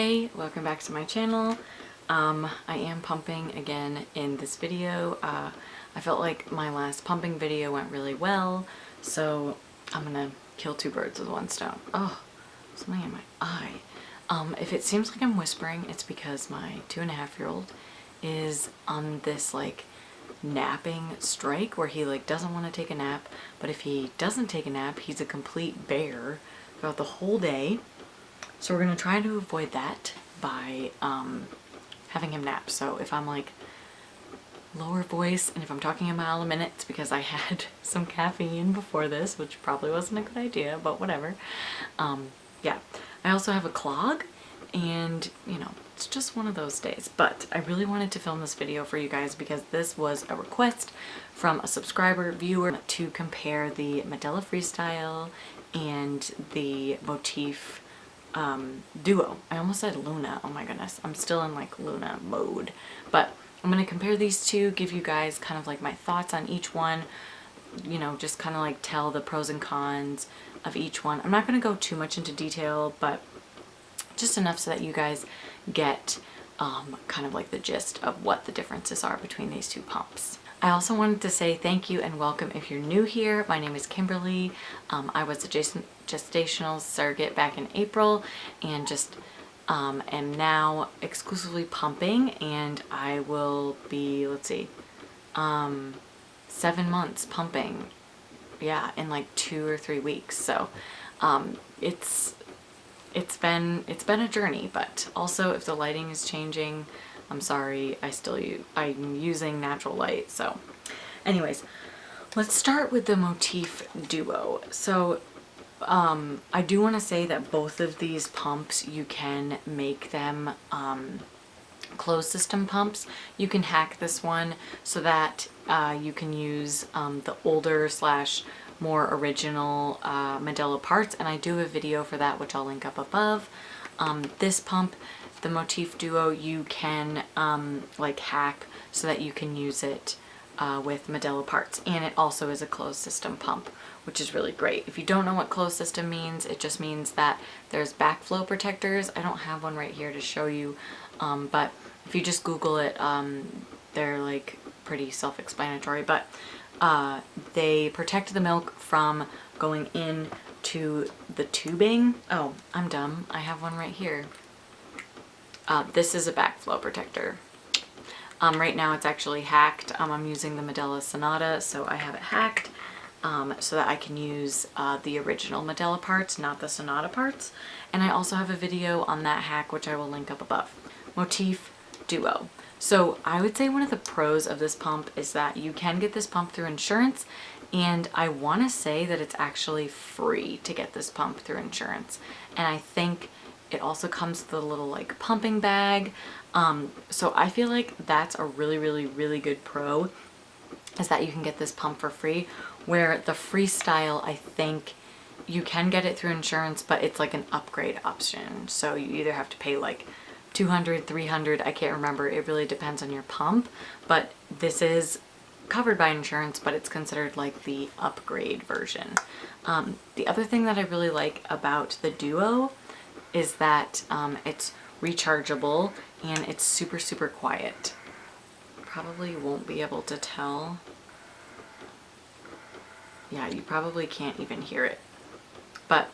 Hey, welcome back to my channel. I am pumping again in this video. I felt like my last pumping video went really well, so I'm gonna kill two birds with one stone. Oh, something in my eye. If it seems like I'm whispering, it's because my 2.5-year-old is on this like napping strike where he like doesn't want to take a nap, but if he doesn't take a nap, he's a complete bear throughout the whole day. So we're going to try to avoid that by having him nap. So if I'm like lower voice and if I'm talking a mile a minute, it's because I had some caffeine before this, which probably wasn't a good idea, but whatever. Yeah, I also have a clog and you know, it's just one of those days. But I really wanted to film this video for you guys because this was a request from a subscriber viewer to compare the Medela Freestyle and the Motif Duo. I almost said Luna. Oh my goodness. I'm still in like Luna mode. But I'm going to compare these two, give you guys kind of like my thoughts on each one, you know, just kind of like tell the pros and cons of each one. I'm not going to go too much into detail, but just enough so that you guys get kind of like the gist of what the differences are between these two pumps. I also wanted to say thank you and welcome if you're new here. My name is Kimberly. I was a gestational surrogate back in April and just am now exclusively pumping, and I will be, let's see, 7 months pumping, yeah, in like 2 or 3 weeks. So it's been a journey, but also if the lighting is changing, I'm sorry, I'm using natural light. So anyways, let's start with the Motif Duo. So I do want to say that both of these pumps, you can make them closed system pumps. You can hack this one so that you can use the older / more original Medela parts, and I do have a video for that which I'll link up above. This pump, the Motif Duo, you can like hack so that you can use it with Medela parts, and it also is a closed system pump, which is really great. If you don't know what closed system means, it just means that there's backflow protectors. I don't have one right here to show you, but if you just Google it, they're like pretty self-explanatory, but they protect the milk from going in to the tubing. Oh, I'm dumb. I have one right here. This is a backflow protector. Right now it's actually hacked. I'm using the Medela Sonata, so I have it hacked so that I can use the original Medela parts, not the Sonata parts. And I also have a video on that hack, which I will link up above. Motif Duo. So I would say one of the pros of this pump is that you can get this pump through insurance, and I want to say that it's actually free to get this pump through insurance. And I think it also comes with a little like pumping bag. So I feel like that's a really good pro, is that you can get this pump for free, where the Freestyle, I think you can get it through insurance, but it's like an upgrade option. So you either have to pay like $200, $300, I can't remember. It really depends on your pump, but this is covered by insurance, but it's considered like the upgrade version. The other thing that I really like about the Duo is that it's rechargeable and it's super quiet. Probably won't be able to tell. Yeah, you probably can't even hear it, but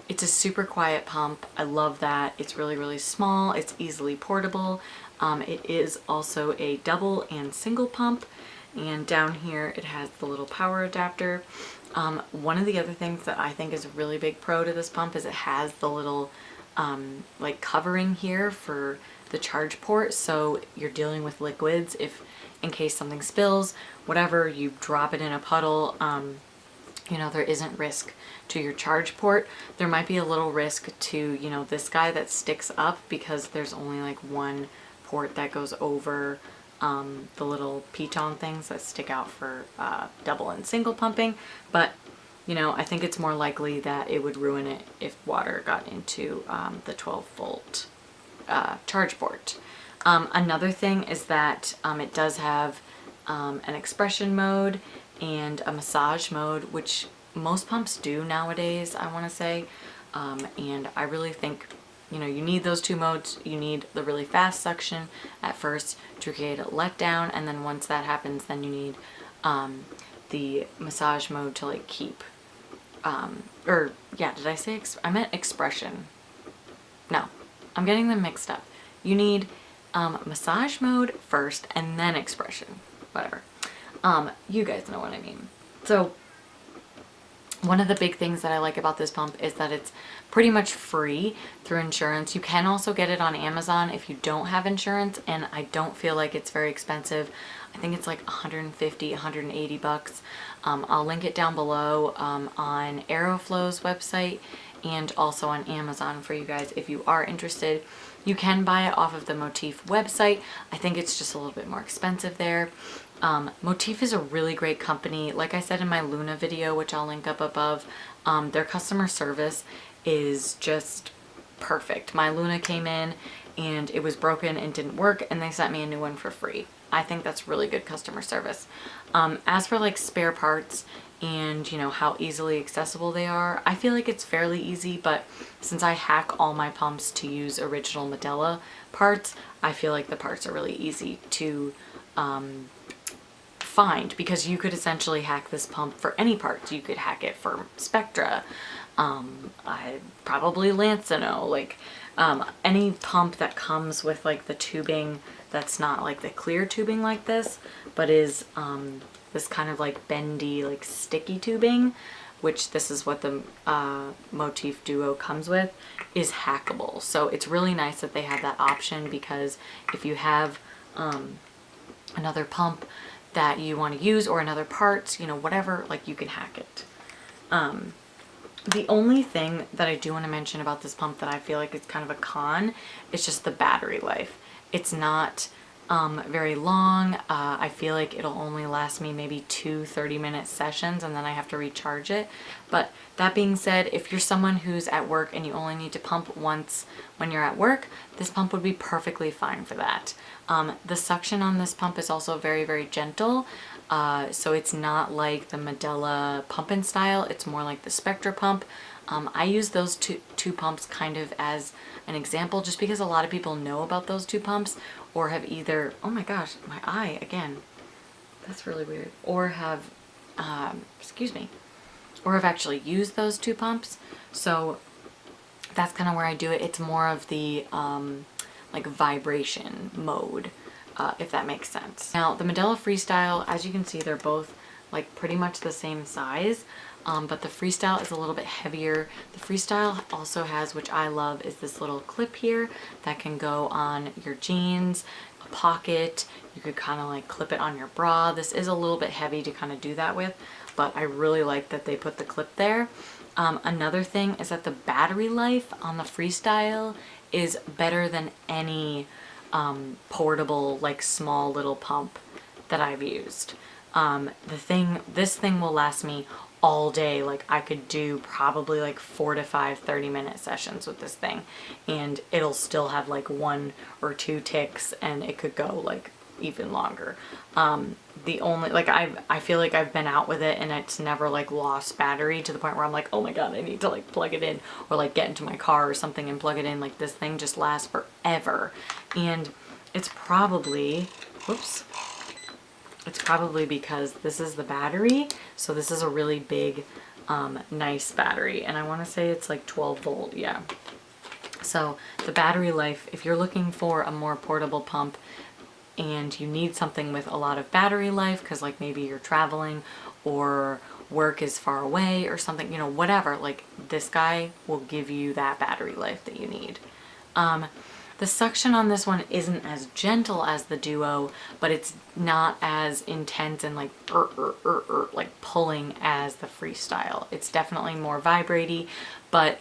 it's a super quiet pump. I love that. It's really small. It's easily portable. It is also a double and single pump, and down here it has the little power adapter. One of the other things that I think is a really big pro to this pump is it has the little like covering here for the charge port, so you're dealing with liquids. If in case something spills, whatever, you drop it in a puddle, you know, there isn't risk to your charge port. There might be a little risk to, you know, this guy that sticks up because there's only like one port that goes over the little piton things that stick out for double and single pumping. But you know, I think it's more likely that it would ruin it if water got into the 12-volt charge port. Another thing is that it does have an expression mode and a massage mode, which most pumps do nowadays, I want to say. And I really think you know, you need those two modes. You need the really fast suction at first to create a letdown, and then once that happens, then you need the massage mode to like keep, or yeah, did I say, I meant expression. No, I'm getting them mixed up. You need massage mode first and then expression, whatever. You guys know what I mean. So one of the big things that I like about this pump is that it's pretty much free through insurance. You can also get it on Amazon if you don't have insurance, and I don't feel like it's very expensive. I think it's like 150, 180 bucks. I'll link it down below on Aeroflow's website and also on Amazon for you guys if you are interested. You can buy it off of the Motif website. I think it's just a little bit more expensive there. Motif is a really great company. Like I said in my Luna video, which I'll link up above, their customer service is just perfect. My Luna came in and it was broken and didn't work, and they sent me a new one for free. I think that's really good customer service. As for like spare parts and, you know, how easily accessible they are, I feel like it's fairly easy, but since I hack all my pumps to use original Medela parts, I feel like the parts are really easy to find, because you could essentially hack this pump for any parts. You could hack it for Spectra, probably Lancino, like any pump that comes with like the tubing that's not like the clear tubing like this, but is this kind of like bendy, like sticky tubing, which this is what the Motif Duo comes with, is hackable. So it's really nice that they have that option, because if you have another pump that you want to use or another parts, you know, whatever, like you can hack it. The only thing that I do want to mention about this pump that I feel like it's kind of a con is just the battery life. It's not very long. I feel like it'll only last me maybe 2 30-minute sessions, and then I have to recharge it. But that being said, if you're someone who's at work and you only need to pump once when you're at work, this pump would be perfectly fine for that. The suction on this pump is also very, very gentle. So it's not like the Medela pump and style. It's more like the Spectra pump. I use those two pumps kind of as an example, just because a lot of people know about those two pumps, or have either, oh my gosh, my eye again, that's really weird, or have, excuse me, or have actually used those two pumps. So that's kind of where I do it. It's more of the like vibration mode, if that makes sense. Now the Medela Freestyle, as you can see, they're both like pretty much the same size, but the Freestyle is a little bit heavier. The Freestyle also has, which I love, is this little clip here that can go on your jeans, a pocket. You could kind of like clip it on your bra. This is a little bit heavy to kind of do that with, but I really like that they put the clip there. Another thing is that the battery life on the Freestyle is better than any portable, like small little pump that I've used. This thing will last me all day. Like I could do probably like 4 to 5 30-minute sessions with this thing, and it'll still have like 1 or 2 ticks, and it could go like even longer. The only, like, I feel like I've been out with it and it's never like lost battery to the point where I'm like, oh my god, I need to like plug it in, or like get into my car or something and plug it in. Like this thing just lasts forever. And it's probably, whoops, it's probably because this is the battery. So this is a really big, nice battery, and I want to say it's like 12 volt. Yeah. So the battery life, if you're looking for a more portable pump and you need something with a lot of battery life, because like maybe you're traveling or work is far away or something, you know, whatever, like this guy will give you that battery life that you need. The suction on this one isn't as gentle as the Duo, but it's not as intense and like like pulling as the Freestyle. It's definitely more vibraty, but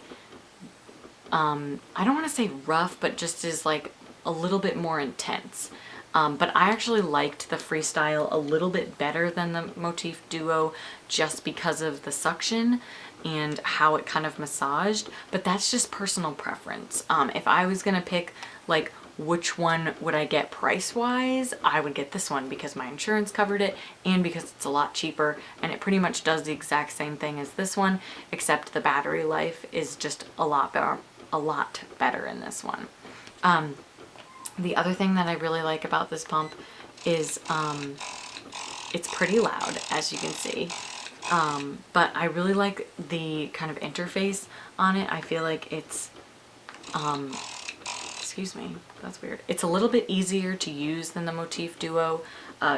I don't want to say rough, but just is like a little bit more intense. But I actually liked the Freestyle a little bit better than the Motif Duo, just because of the suction and how it kind of massaged, but that's just personal preference. If I was gonna pick like which one would I get price wise, I would get this one because my insurance covered it and because it's a lot cheaper, and it pretty much does the exact same thing as this one, except the battery life is just a lot a lot better in this one. The other thing that I really like about this pump is it's pretty loud, as you can see. But I really like the kind of interface on it. I feel like it's, excuse me, that's weird. It's a little bit easier to use than the Motif Duo,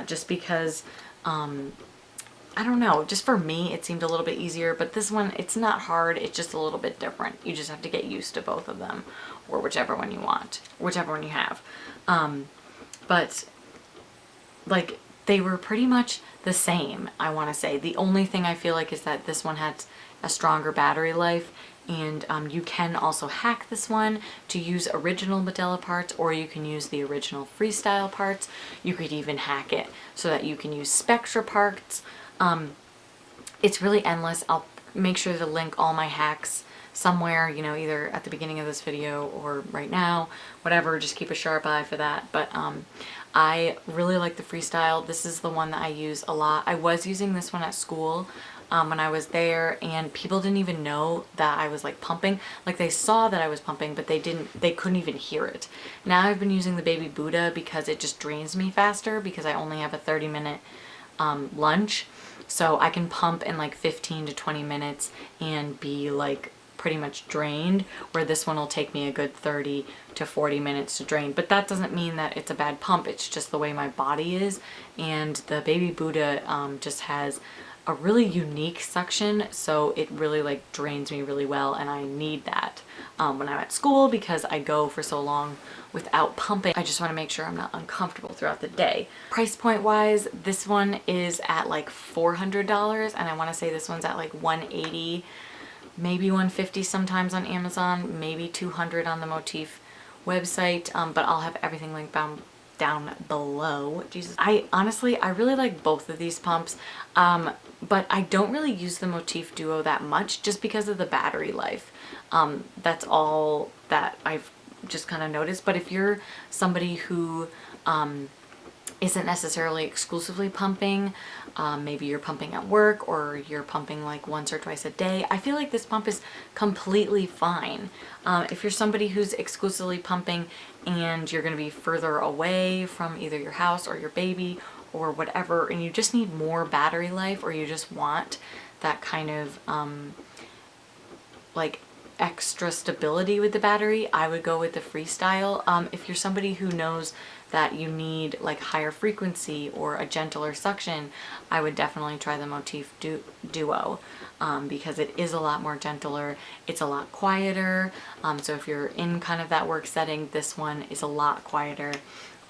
just because, I don't know, just for me it seemed a little bit easier, but this one, it's not hard, it's just a little bit different. You just have to get used to both of them, or whichever one you want, whichever one you have. But like, they were pretty much the same, I want to say. The only thing I feel like is that this one had a stronger battery life, and you can also hack this one to use original Medela parts, or you can use the original Freestyle parts. You could even hack it so that you can use Spectra parts. It's really endless. I'll make sure to link all my hacks somewhere, you know, either at the beginning of this video or right now, whatever. Just keep a sharp eye for that. But I really like the Freestyle. This is the one that I use a lot. I was using this one at school when I was there, and people didn't even know that I was like pumping. Like, they saw that I was pumping, but they couldn't even hear it. Now I've been using the Baby Buddha because it just drains me faster, because I only have a 30-minute lunch. So I can pump in like 15 to 20 minutes and be like pretty much drained, where this one will take me a good 30 to 40 minutes to drain. But that doesn't mean that it's a bad pump. It's just the way my body is. And the Baby Buddha just has a really unique suction, so it really like drains me really well, and I need that when I'm at school, because I go for so long without pumping. I just want to make sure I'm not uncomfortable throughout the day. Price point wise, this one is at like $400, and I want to say this one's at like $180, maybe $150 sometimes on Amazon, maybe $200 on the Motif website, but I'll have everything linked down below. Jesus, I really like both of these pumps, but I don't really use the Motif Duo that much, just because of the battery life. That's all that I've just kind of noticed. But if you're somebody who isn't necessarily exclusively pumping, maybe you're pumping at work, or you're pumping like once or twice a day, I feel like this pump is completely fine. If you're somebody who's exclusively pumping and you're going to be further away from either your house or your baby or whatever, and you just need more battery life, or you just want that kind of like extra stability with the battery, I would go with the Freestyle. If you're somebody who knows that you need like higher frequency or a gentler suction, I would definitely try the Motif Duo, because it is a lot more gentler. It's a lot quieter. So if you're in kind of that work setting, this one is a lot quieter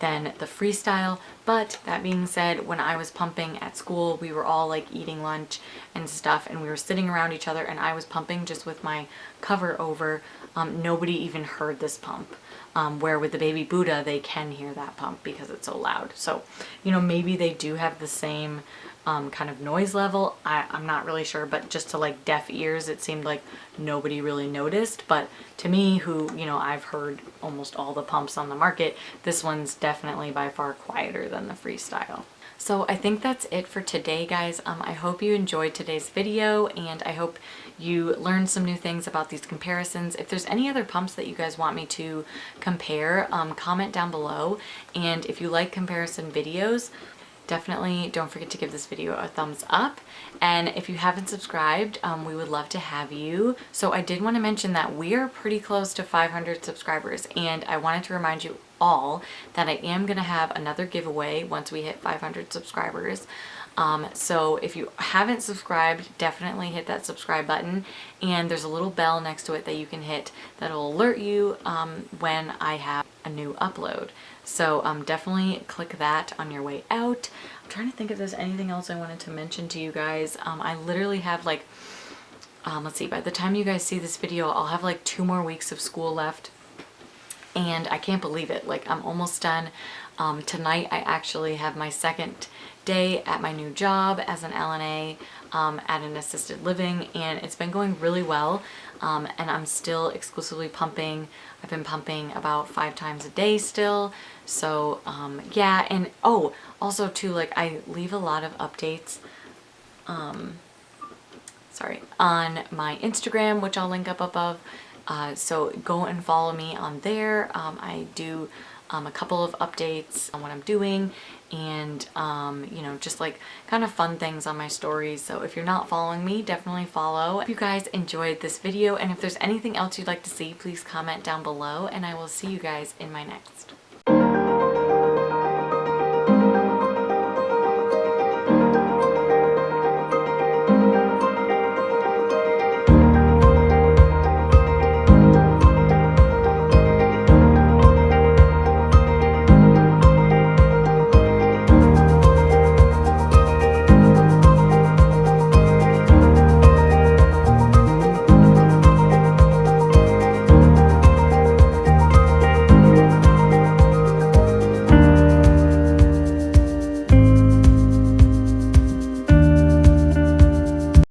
than the Freestyle. But that being said, when I was pumping at school, we were all like eating lunch and stuff, and we were sitting around each other, and I was pumping just with my cover over. Nobody even heard this pump, where with the Baby Buddha they can hear that pump because it's so loud. So, you know, maybe they do have the same kind of noise level. I'm not really sure, but just to like deaf ears, it seemed like nobody really noticed. But to me, who, you know, I've heard almost all the pumps on the market, this one's definitely by far quieter than the Freestyle. So I think that's it for today, guys. I hope you enjoyed today's video, and I hope you learned some new things about these comparisons. If there's any other pumps that you guys want me to compare, comment down below. And if you like comparison videos, definitely don't forget to give this video a thumbs up. And if you haven't subscribed, we would love to have you. So I did want to mention that we are pretty close to 500 subscribers, and I wanted to remind you all that I am going to have another giveaway once we hit 500 subscribers. So if you haven't subscribed, definitely hit that subscribe button, and there's a little bell next to it that you can hit that'll alert you when I have a new upload. So definitely click that on your way out. I'm trying to think if there's anything else I wanted to mention to you guys. I literally have like, let's see, by the time you guys see this video, I'll have like 2 more weeks of school left. And I can't believe it. Like, I'm almost done. Tonight I actually have my second day at my new job as an LNA at an assisted living, and it's been going really well. And I'm still exclusively pumping. I've been pumping about 5 times a day still. So yeah, and oh, also too, like, I leave a lot of updates on my Instagram, which I'll link up above, So go and follow me on there. I do a couple of updates on what I'm doing, and you know, just like kind of fun things on my stories. So if you're not following me, definitely follow. If you guys enjoyed this video, and if there's anything else you'd like to see, please comment down below, and I will see you guys in my next.